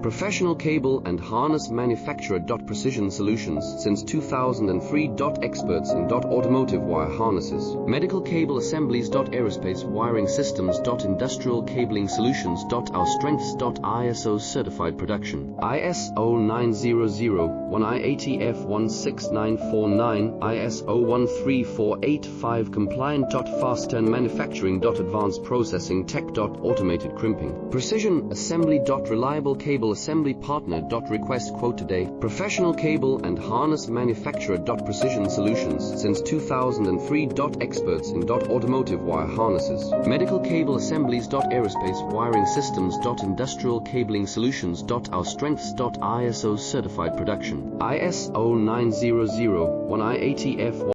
Professional cable and harness manufacturer. Precision Solutions since 2003. Experts in automotive wire harnesses, medical cable assemblies. Aerospace wiring systems. Industrial cabling solutions. Our strengths. ISO certified production. ISO 9001 IATF 16949 ISO 13485 compliant. Fast turn manufacturing. Advanced processing tech. Automated crimping. Precision assembly. Reliable cable assembly partner. Request quote today. Professional cable and harness manufacturer. Precision Solutions since 2003. Experts in automotive wire harnesses, medical cable assemblies. Aerospace wiring systems. Industrial cabling solutions. Our strengths. ISO certified production. ISO 9001 IATF